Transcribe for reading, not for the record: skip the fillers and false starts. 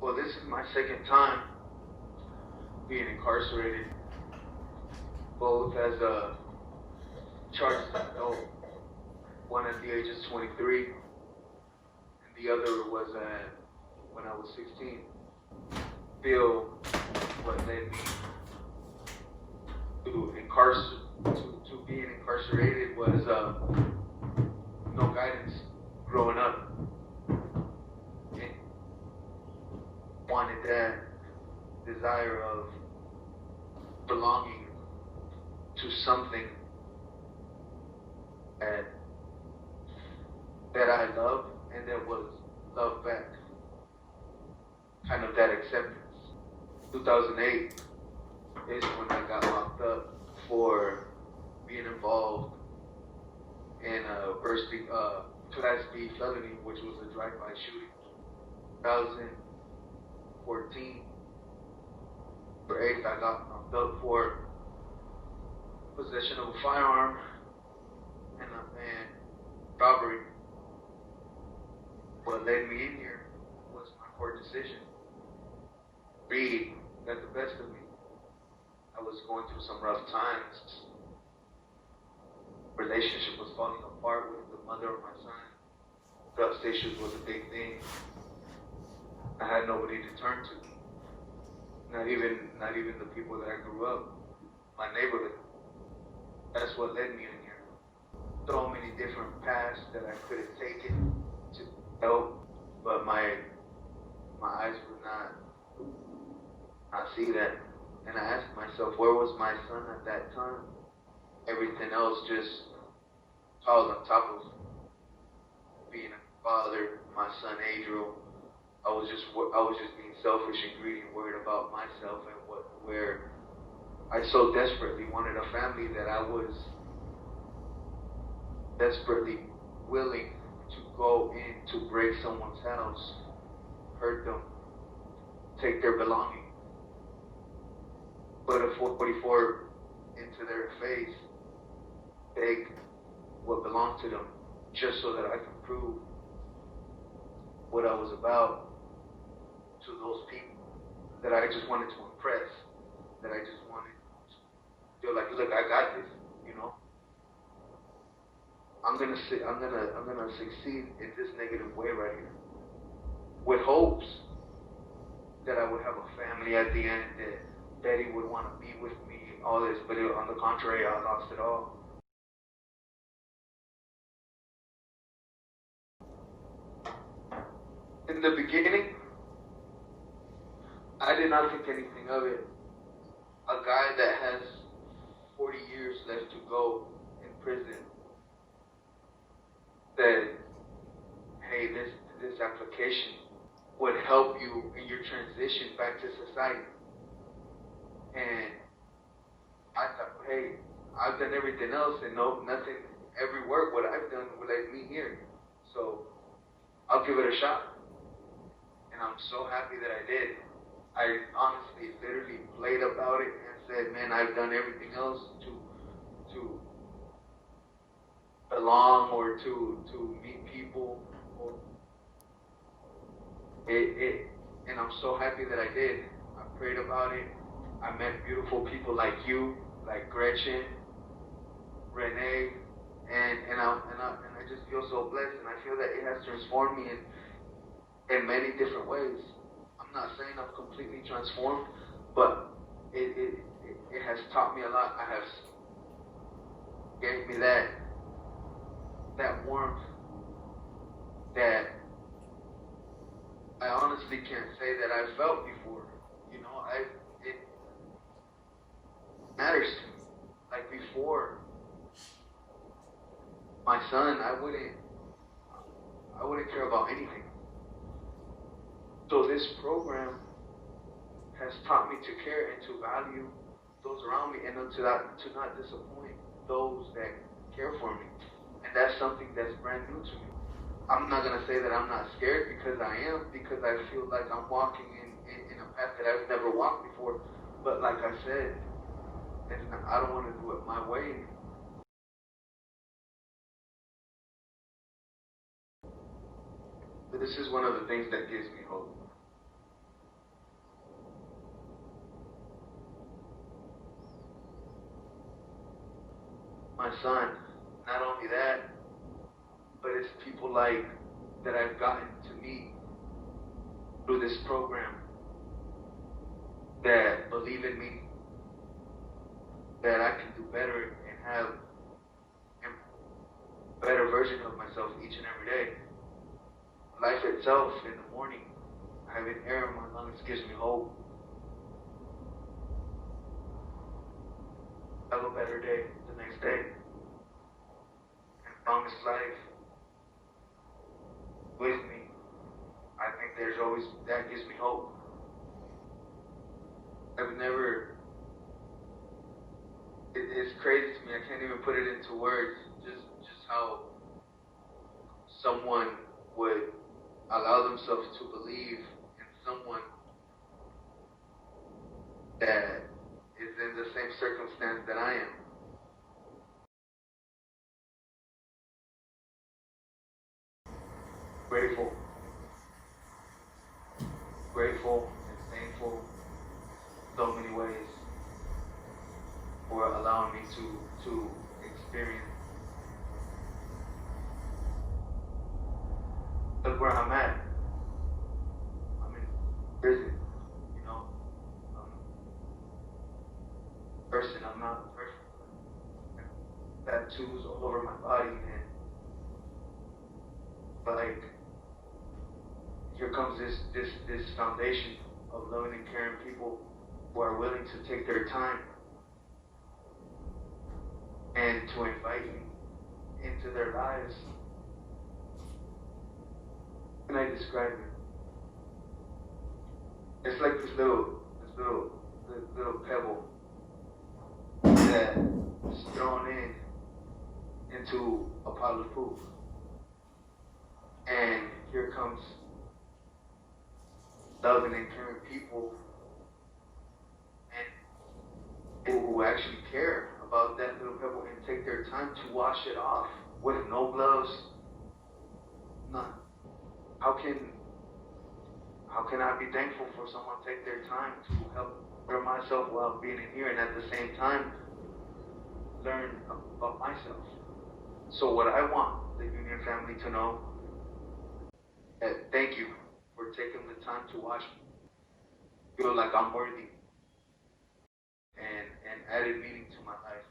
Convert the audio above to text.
Well, this is my second time being incarcerated, both as a charged adult, one at the age of 23, and the other was when I was 16. Feel what led me to being incarcerated was no guidance growing up. And wanted that desire of belonging to something that I love and that was loved back. Kind of that acceptance. 2008 is when I got locked up for being involved in a Class B felony, which was a drive-by shooting. 2014, for 8th, I got locked up for possession of a firearm and robbery. What led me in here was my court decision. Reed got the best of me. I was going through some rough times. Relationship was falling apart with the mother of my son. Trust issues was a big thing. I had nobody to turn to. Not even the people that I grew up, my neighborhood. That's what led me in here. So many different paths that I could have taken to help, but my eyes would not see that. And I asked myself, where was my son at that time? Everything else just piled on top of being a father, my son ADRIEL. I was just being selfish and greedy and worried about myself and where I so desperately wanted a family that I was desperately willing to go in to break someone's house, hurt them, take their belongings, put a 444 into their face, take what belonged to them, just so that I could prove what I was about to those people that I just wanted to impress, that I just wanted to feel like, look, I got this, you know. I'm gonna succeed in this negative way right here, with hopes that I would have a family at the end, that Betty would want to be with me, all this, but on the contrary, I lost it all. In the beginning, I did not think anything of it. A guy that has 40 years left to go in prison said, hey, this application would help you in your transition back to society. And I thought, hey, I've done everything else and nothing, every work what I've done would let me here. So I'll give it a shot. And I'm so happy that I did. I honestly literally played about it and said, man, I've done everything else to belong or to meet people. And I'm so happy that I did. I prayed about it. I met beautiful people like you, like Gretchen, Renee, and I just feel so blessed, and I feel that it has transformed me in many different ways. I'm not saying I'm completely transformed, but it has taught me a lot. I have gave me that warmth that I honestly can't say that I felt before. You know, it matters to me. Like before my son, I wouldn't care about anything. So this program has taught me to care and to value those around me, and to not disappoint those that care for me. And that's something that's brand new to me. I'm not gonna say that I'm not scared, because I am, because I feel like I'm walking in a path that I've never walked before. But like I said, I don't want to do it my way. This is one of the things that gives me hope. my son. Not only that, but it's people like that I've gotten to meet through this program that believe in me, that I can do better and have a better version of myself each and every day. Life itself in the morning, having air in my lungs gives me hope. Have a better day the next day. And as long as life with me, I think there's always, that gives me hope. I've never, it's crazy to me, I can't even put it into words, just how someone would allow themselves to believe in someone that is in the same circumstance that I am. Grateful and thankful in so many ways for allowing me to experience. Look where I'm at. I'm in prison, you know. Person, I'm not perfect. Tattoos all over my body, and but like, here comes this foundation of loving and caring people who are willing to take their time and to invite me into their lives. How can I describe it? It's like this little pebble that is thrown into a pile of poop. And here comes loving and caring people, and people who actually care about that little pebble and take their time to wash it off with no gloves, none. How can I be thankful for someone take their time to help better myself while being in here, and at the same time learn about myself? So what I want the Union family to know, that thank you for taking the time to watch me feel like I'm worthy and added meaning to my life.